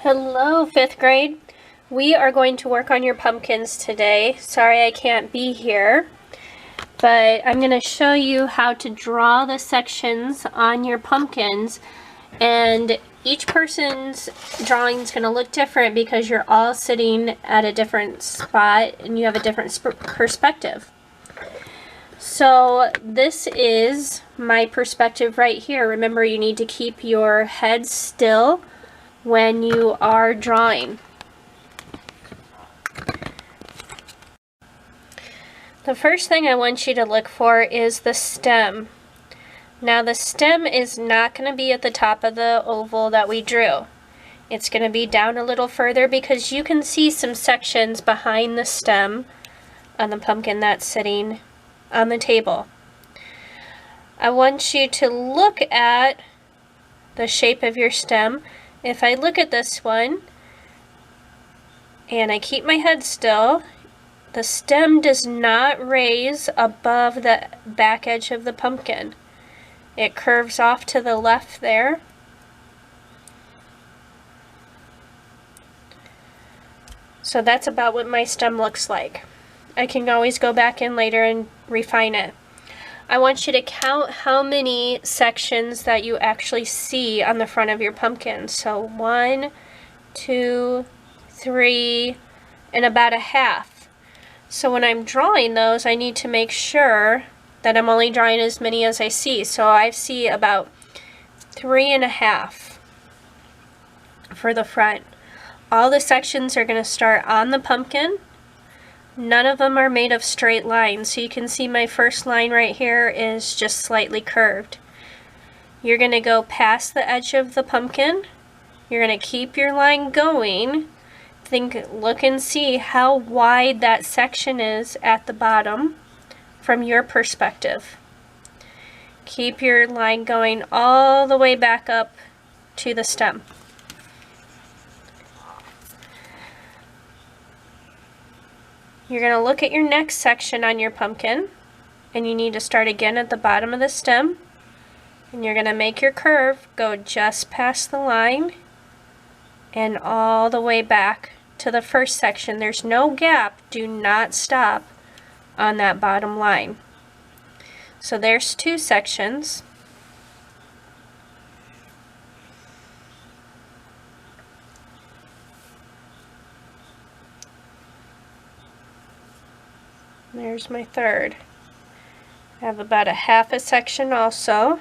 Hello, 5th grade. We are going to work on your pumpkins today. Sorry I can't be here, but I'm going to show you how to draw the sections on your pumpkins, and each person's drawing is going to look different because you're all sitting at a different spot and you have a different perspective. So this is my perspective right here. Remember, you need to keep your head still when you are drawing. The first thing I want you to look for is the stem. Now the stem is not going to be at the top of the oval that we drew. It's going to be down a little further because you can see some sections behind the stem on the pumpkin that's sitting on the table. I want you to look at the shape of your stem. If I look at this one and I keep my head still, the stem does not raise above the back edge of the pumpkin. It curves off to the left there. So that's about what my stem looks like. I can always go back in later and refine it. I want you to count how many sections that you actually see on the front of your pumpkin. So 1, 2, 3, and about a half. So when I'm drawing those, I need to make sure that I'm only drawing as many as I see. So I see about 3.5 for the front. All the sections are going to start on the pumpkin. None of them are made of straight lines, so you can see my first line right here is just slightly curved. You're going to go past the edge of the pumpkin. You're going to keep your line going. Look and see how wide that section is at the bottom from your perspective. Keep your line going all the way back up to the stem. You're going to look at your next section on your pumpkin, and you need to start again at the bottom of the stem, and you're going to make your curve go just past the line and all the way back to the first section. There's no gap. Do not stop on that bottom line. So there's 2 sections. There's my third. I have about a half a section also.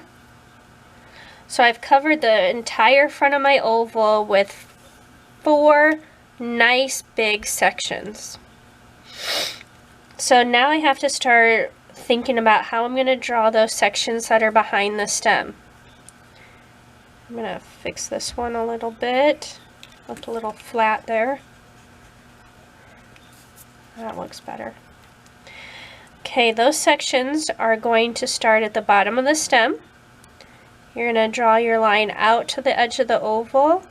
So I've covered the entire front of my oval with 4 nice big sections. So now I have to start thinking about how I'm going to draw those sections that are behind the stem. I'm going to fix this one a little bit. Looked a little flat there. That looks better. Okay, those sections are going to start at the bottom of the stem. You're going to draw your line out to the edge of the oval.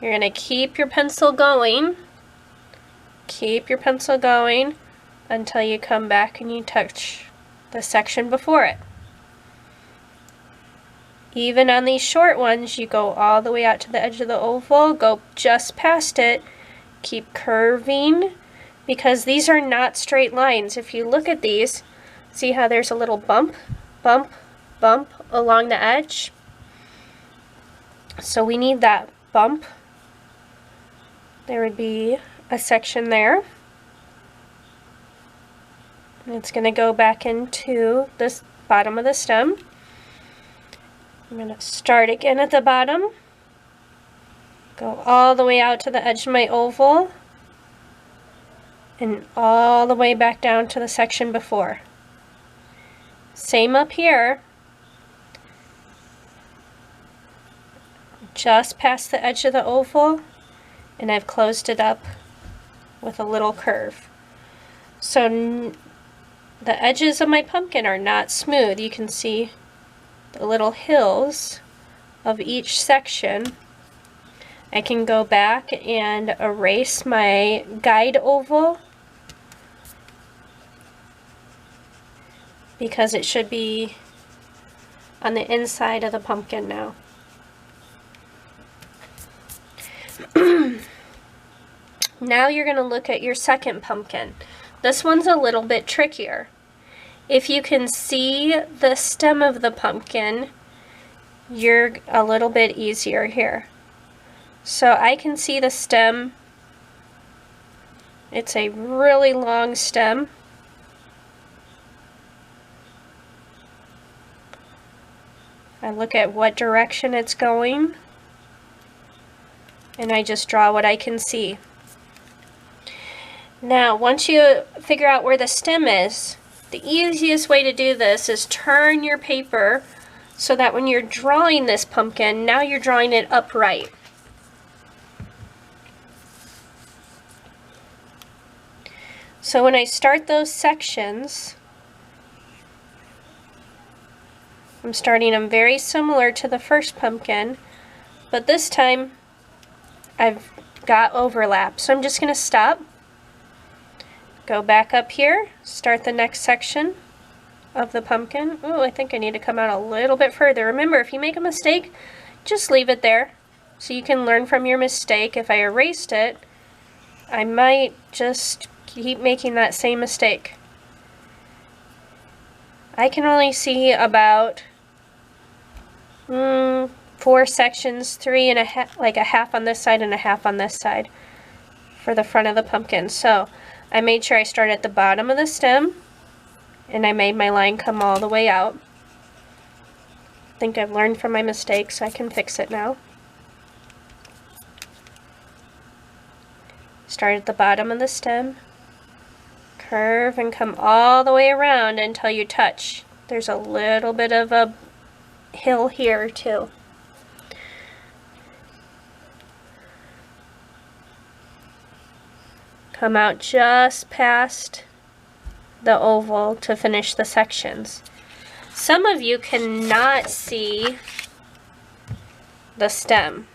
You're going to keep your pencil going. Keep your pencil going until you come back and you touch the section before it. Even on these short ones, you go all the way out to the edge of the oval, go just past it, keep curving, because these are not straight lines. If you look at these, see how there's a little bump, bump, bump along the edge? So we need that bump. There would be a section there. And it's going to go back into the bottom of the stem. I'm going to start again at the bottom, go all the way out to the edge of my oval, and all the way back down to the section before. Same up here. Just past the edge of the oval, and I've closed it up with a little curve. So the edges of my pumpkin are not smooth. You can see the little hills of each section. I can go back and erase my guide oval because it should be on the inside of the pumpkin now. Now you're going to look at your second pumpkin. This one's a little bit trickier. If you can see the stem of the pumpkin, you're a little bit easier here. So I can see the stem. It's a really long stem. I look at what direction it's going, and I just draw what I can see. Now, once you figure out where the stem is, the easiest way to do this is turn your paper so that when you're drawing this pumpkin, now you're drawing it upright. So when I start those sections, I'm starting them very similar to the first pumpkin, but this time I've got overlap. So I'm just going to stop, go back up here, start the next section of the pumpkin. Oh, I think I need to come out a little bit further. Remember, if you make a mistake, just leave it there so you can learn from your mistake. If I erased it, I might just keep making that same mistake. I can only see about 4 sections, 3 and a half, like a half on this side and a half on this side for the front of the pumpkin. So I made sure I start at the bottom of the stem, and I made my line come all the way out. I think I've learned from my mistakes, so I can fix it now. Start at the bottom of the stem, curve and come all the way around until you touch. There's a little bit of a hill here too. Come out just past the oval to finish the sections. Some of you cannot see the stem.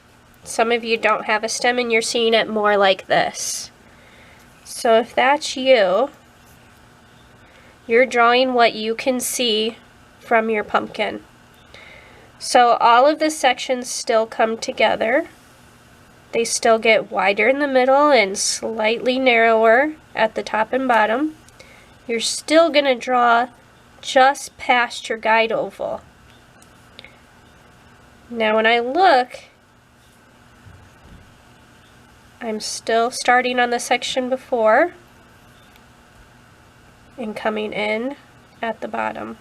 Some of you don't have a stem and you're seeing it more like this. So if that's you, you're drawing what you can see from your pumpkin. So all of the sections still come together. They still get wider in the middle and slightly narrower at the top and bottom. You're still going to draw just past your guide oval. Now when I look, I'm still starting on the section before and coming in at the bottom.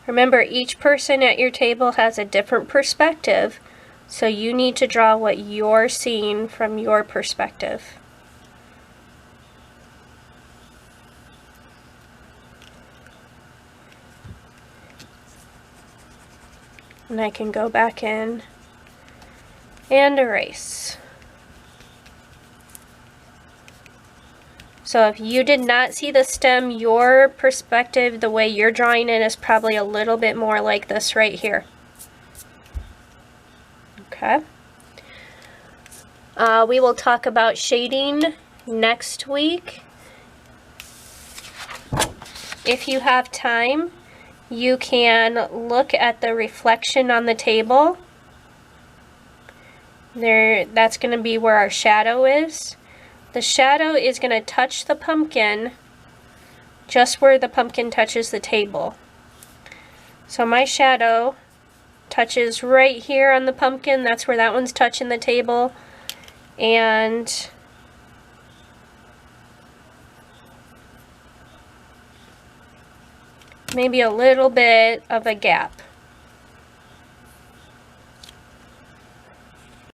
Remember, each person at your table has a different perspective, so you need to draw what you're seeing from your perspective. And I can go back in and erase. So if you did not see the stem, your perspective, the way you're drawing it, is probably a little bit more like this right here. Okay. We will talk about shading next week. If you have time, you can look at the reflection on the table. That's going to be where our shadow is. The shadow is going to touch the pumpkin just where the pumpkin touches the table. So my shadow touches right here on the pumpkin. That's where that one's touching the table. And maybe a little bit of a gap.